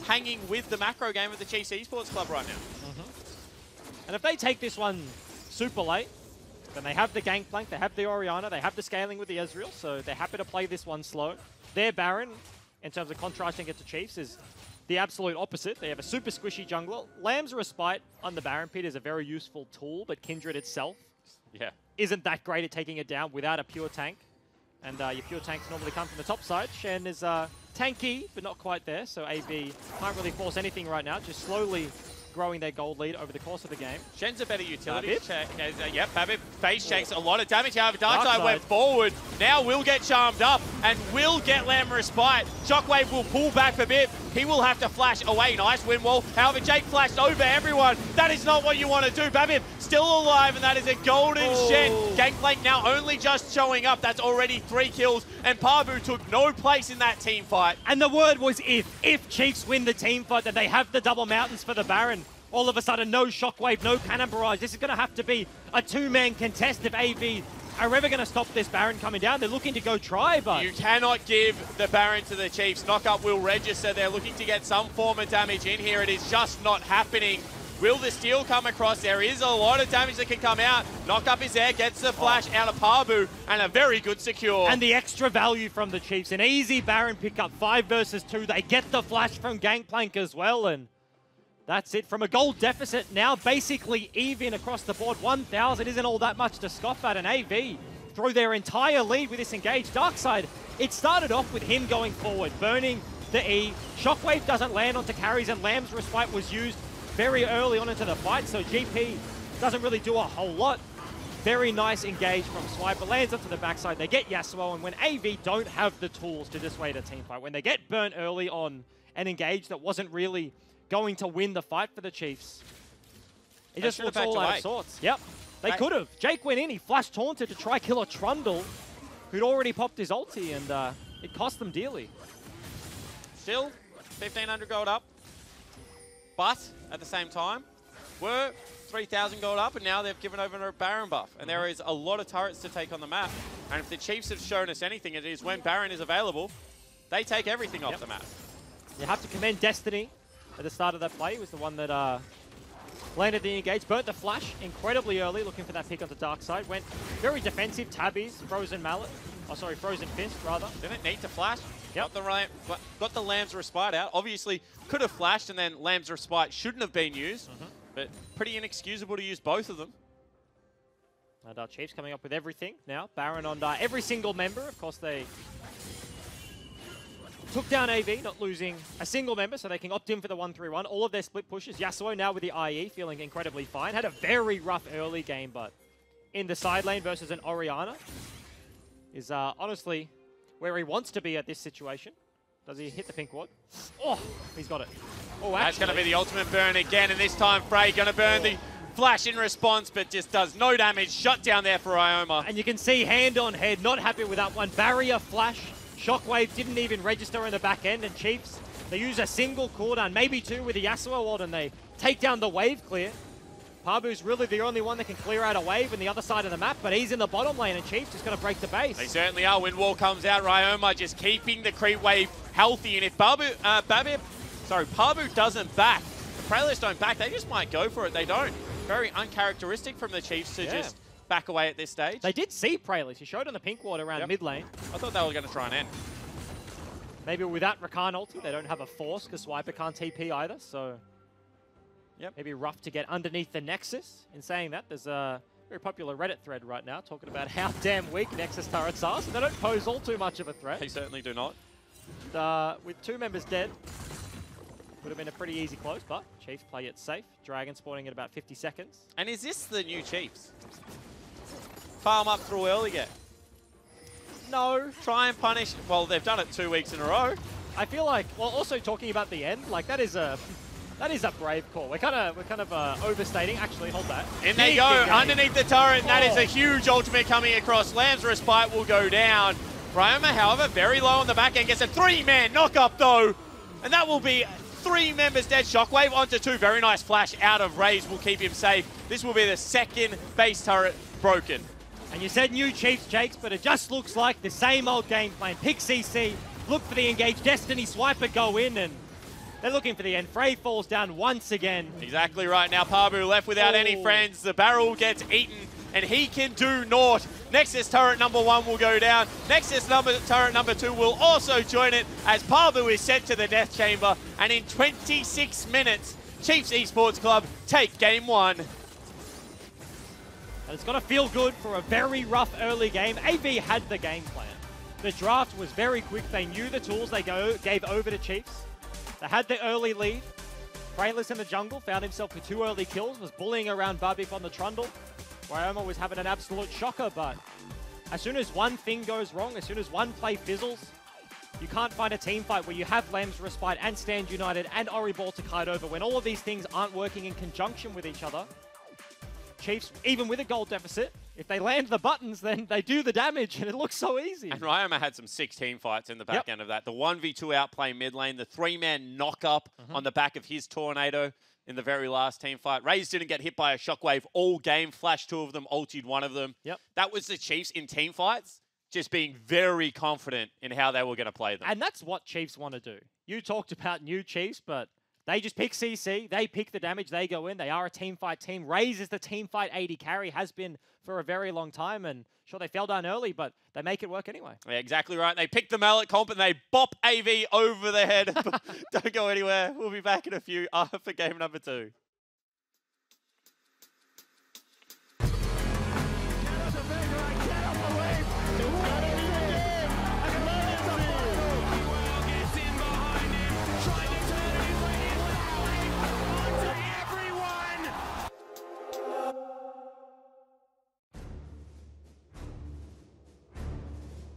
hanging with the macro game of the Chiefs Esports Club right now. And if they take this one super late, then they have the Gangplank, they have the Orianna, they have the scaling with the Ezreal, so they're happy to play this one slow. Their Baron, in terms of contrasting it to Chiefs, is the absolute opposite. They have a super squishy jungler. Lamb's Respite on the Baron Pit is a very useful tool, but Kindred itself isn't that great at taking it down without a pure tank. And your pure tanks normally come from the top side. Shen is tanky, but not quite there, so AV can't really force anything right now, just slowly growing their gold lead over the course of the game. Shen's a better utility. Babip. Yep, Babip face takes a lot of damage. However, Darkside Darkside went forward. Now will get charmed up and will get Lamb Respite. Shockwave will pull back for Bip. He will have to flash away. Nice wind wall. However, Jake flashed over everyone. That is not what you want to do. Babip still alive, and that is a golden Shen. Gangplank now only just showing up. That's already 3 kills, and Pabu took no place in that team fight. And the word was if. If Chiefs win the team fight, then they have the double mountains for the Baron. All of a sudden, no Shockwave, no Cannon Barrage. This is going to have to be a 2-man contest if AV are ever going to stop this Baron coming down. They're looking to go try, but You cannot give the Baron to the Chiefs. Knockup will register. They're looking to get some form of damage in here. It is just not happening. Will the steal come across? There is a lot of damage that can come out. Knockup is there, gets the flash out of Pabu, and a very good secure. And the extra value from the Chiefs. An easy Baron pickup, 5 versus 2. They get the flash from Gangplank as well, and that's it. From a gold deficit, now basically even across the board. 1,000 isn't all that much to scoff at, and AV through their entire lead with this engage. Darkside, it started off with him going forward, burning the E. Shockwave doesn't land onto carries, and Lamb's Respite was used very early on into the fight, so GP doesn't really do a whole lot. Very nice engage from Swiper. Lands up to the backside. They get Yasuo, and when AV don't have the tools to dissuade a team fight, when they get burnt early on an engage that wasn't really going to win the fight for the Chiefs, it just looks all out of sorts. Yep, they could have. Jake went in, he flash taunted to try kill a Trundle, who'd already popped his ulti, and it cost them dearly. Still, 1,500 gold up. But, at the same time, were 3,000 gold up, and now they've given over a Baron buff. And there is a lot of turrets to take on the map. And if the Chiefs have shown us anything, it is when Baron is available, they take everything off the map. You have to commend Destiny at the start of that play. He was the one that landed the engage, burnt the flash incredibly early, looking for that pick on the dark side. Went very defensive, tabbies, frozen mallet. Oh, sorry, frozen fist, rather. Didn't need to flash. Yep. Got the Lamb's Respite out. Obviously, could have flashed, and then Lamb's Respite shouldn't have been used. But pretty inexcusable to use both of them. And Chiefs coming up with everything now. Baron on every single member. Of course, they took down AV, not losing a single member, so they can opt in for the 1-3-1. All of their split pushes. Yasuo now with the IE, feeling incredibly fine. Had a very rough early game, but in the side lane versus an Orianna is honestly where he wants to be at this situation. Does he hit the pink ward? Oh, he's got it. Oh, That's going to be the ultimate burn again, and this time Frey going to burn the flash in response, but just does no damage. Shut down there for Ioma. And you can see hand on head, not happy with that one. Barrier flash. Shockwave didn't even register in the back end, and Chiefs, they use a single cooldown, maybe two with the Yasuo ult, and they take down the wave clear. Pabu's really the only one that can clear out a wave on the other side of the map, but he's in the bottom lane, and Chiefs just going to break the base. They certainly are. When Wall comes out, Ryoma just keeping the creep wave healthy, and if Pabu doesn't back, the Praylists don't back, they just might go for it. They don't. Very uncharacteristic from the Chiefs to just back away at this stage. They did see Praylists. He showed on the pink ward around mid lane. I thought they were going to try and end. Maybe without Rakan ulti, they don't have a force because Swiper can't TP either, so maybe rough to get underneath the Nexus. In saying that, there's a very popular Reddit thread right now talking about how damn weak Nexus turrets are, so they don't pose all too much of a threat. They certainly do not. With 2 members dead, would have been a pretty easy close, but Chiefs play it safe. Dragon spawning in about 50 seconds. And is this the new Chiefs? Farm up through early yet? No. Try and punish. Well, they've done it 2 weeks in a row. I feel like, well, also talking about the end, like that is a brave call. We're kind of overstating. Actually, hold that. In they go underneath the turret, and that is a huge ultimate coming across. Lamb's Respite will go down. Ryoma, however, very low on the back end, gets a 3-man knock-up though, and that will be 3 members dead. Shockwave onto 2. Very nice flash out of Raze will keep him safe. This will be the 2nd base turret broken. And you said new Chiefs, Jakes, but it just looks like the same old game plan. Pick CC, look for the engage, Destiny, Swiper go in, and they're looking for the end. Frey falls down once again. Exactly right. Now Pabu left without any friends. The barrel gets eaten, and he can do naught. Nexus turret number 1 will go down. Nexus turret number 2 will also join it as Pabu is sent to the death chamber. And in 26 minutes, Chiefs Esports Club take game 1. And it's going to feel good for a very rough early game. AV had the game plan. The draft was very quick. They knew the tools they gave over to Chiefs. They had the early lead. Praylists in the jungle found himself with 2 early kills, was bullying around Babip on the Trundle. Ryoma was having an absolute shocker, but as soon as one thing goes wrong, as soon as one play fizzles, you can't find a team fight where you have Lamb's Respite and Stand United and Ori Ball to kite over when all of these things aren't working in conjunction with each other. Chiefs, even with a gold deficit, if they land the buttons, then they do the damage, and it looks so easy. And Ryoma had some 6 team fights in the back end of that. The 1v2 outplay mid lane, the 3-man knock-up on the back of his Tornado in the very last team fight. Raze didn't get hit by a Shockwave all game, flashed 2 of them, ultied 1 of them. That was the Chiefs in team fights, just being very confident in how they were going to play them. And that's what Chiefs want to do. You talked about new Chiefs, but they just pick CC, they pick the damage, they go in, they are a team fight team. Raze is the team fight AD carry, has been for a very long time, and sure, they fell down early, but they make it work anyway. Yeah, exactly right. They pick the mallet comp and they bop AV over the head. Don't go anywhere. We'll be back in a few for game number 2.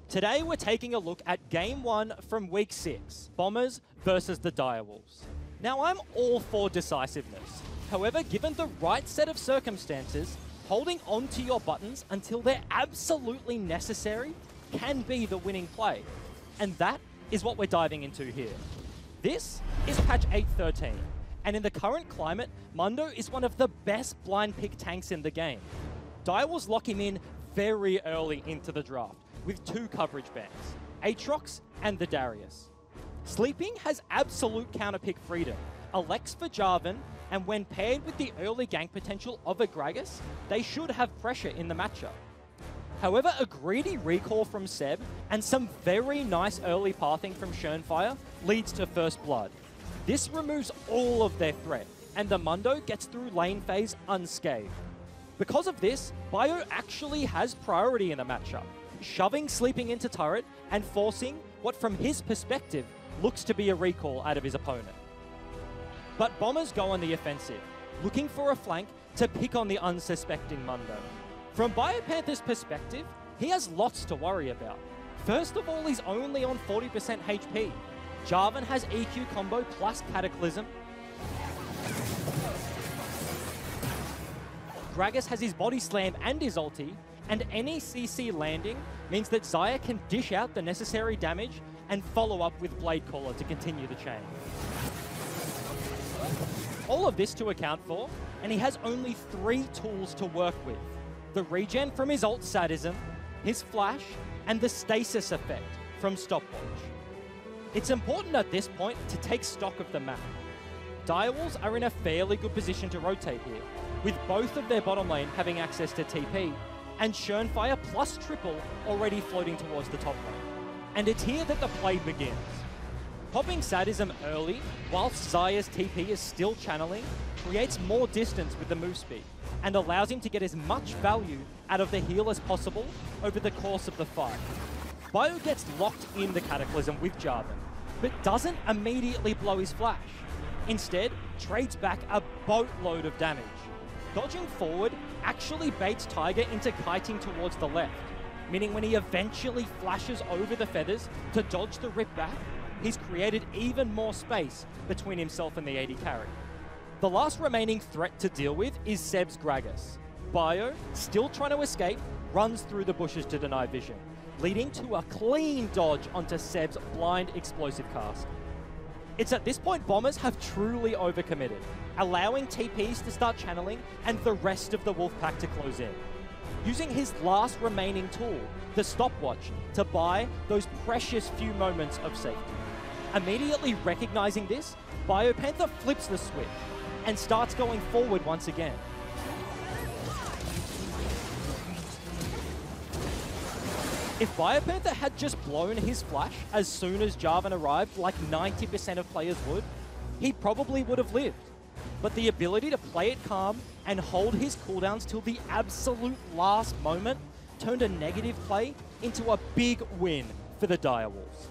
Today we're taking a look at Game 1 from Week 6, Bombers versus the Direwolves. Now I'm all for decisiveness. However, given the right set of circumstances, holding on to your buttons until they're absolutely necessary can be the winning play. And that is what we're diving into here. This is patch 8.13, and in the current climate, Mundo is one of the best blind pick tanks in the game. Direwolves lock him in very early into the draft, with 2 coverage bans, Aatrox and the Darius. Sleeping has absolute counterpick freedom, Alex for Jarvan, and when paired with the early gank potential of a Gragas, they should have pressure in the matchup. However, a greedy recall from Seb and some very nice early pathing from Schönfire leads to First Blood. This removes all of their threat, and the Mundo gets through lane phase unscathed. Because of this, Bio actually has priority in the matchup, shoving Sleeping into turret and forcing what from his perspective looks to be a recall out of his opponent. But Bombers go on the offensive, looking for a flank to pick on the unsuspecting Mundo. From Biopanther's perspective, he has lots to worry about. First of all, he's only on 40% HP. Jarvan has EQ combo plus Cataclysm. Gragas has his body slam and his ulti, and any CC landing means that Xayah can dish out the necessary damage and follow up with Blade Caller to continue the chain. All of this to account for, and he has only 3 tools to work with. The regen from his ult Sadism, his flash, and the stasis effect from Stopwatch. It's important at this point to take stock of the map. Direwolves are in a fairly good position to rotate here, with both of their bottom lane having access to TP, and Churnfire plus triple already floating towards the top lane. And it's here that the play begins. Popping Sadism early, whilst Xayah's TP is still channeling, creates more distance with the move speed, and allows him to get as much value out of the heal as possible over the course of the fight. Bio gets locked in the Cataclysm with Jarvan, but doesn't immediately blow his flash. Instead, trades back a boatload of damage. Dodging forward actually baits Tiger into kiting towards the left, meaning when he eventually flashes over the feathers to dodge the rip back, he's created even more space between himself and the AD carry. The last remaining threat to deal with is Seb's Gragas. Bio, still trying to escape, runs through the bushes to deny vision, leading to a clean dodge onto Seb's blind explosive cast. It's at this point Bombers have truly overcommitted, allowing TPs to start channeling and the rest of the Wolfpack to close in. Using his last remaining tool, the Stopwatch, to buy those precious few moments of safety. Immediately recognizing this, Biopanther flips the switch and starts going forward once again. If Biopanther had just blown his flash as soon as Jarvan arrived, like 90% of players would, he probably would have lived. But the ability to play it calm and hold his cooldowns till the absolute last moment turned a negative play into a big win for the Direwolves.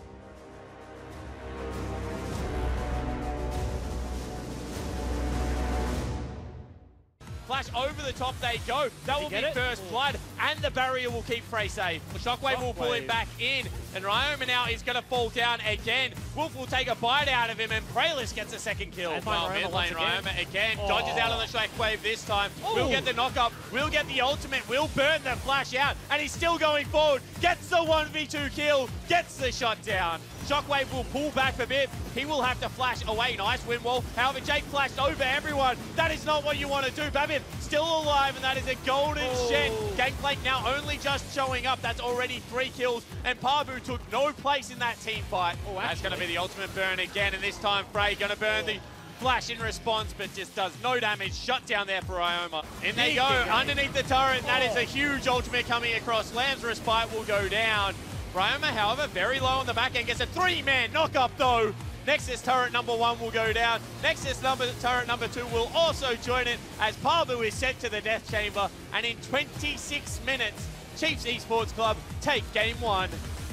Flash over the top they go. That will be first blood, and the barrier will keep Frey safe. Shockwave will pull him back in, and Ryoma now is going to fall down again. Wolf will take a bite out of him, and Praelis gets a second kill. Well, mid lane Ryoma again dodges out on the Shockwave this time. We'll get the knock-up, we'll get the ultimate, we'll burn the flash out, and he's still going forward. Gets the 1v2 kill, gets the shot down. Shockwave will pull back a bit. He will have to flash away. Nice win wall. However, Jake flashed over everyone. That is not what you want to do. Babip still alive, and that is a golden shed. Gangplank now only just showing up. That's already 3 kills, and Parbu took no place in that team fight. That's going to be the ultimate burn again, and this time Frey going to burn the flash in response, but just does no damage. Shut down there for Ioma. In they go, underneath the turret. That is a huge ultimate coming across. Lamb's Respite will go down. Ryoma, however, very low on the back end, gets a 3-man knock-up though. Nexus turret number 1 will go down. Nexus turret number 2 will also join it as Parbu is sent to the death chamber. And in 26 minutes, Chiefs Esports Club take game 1.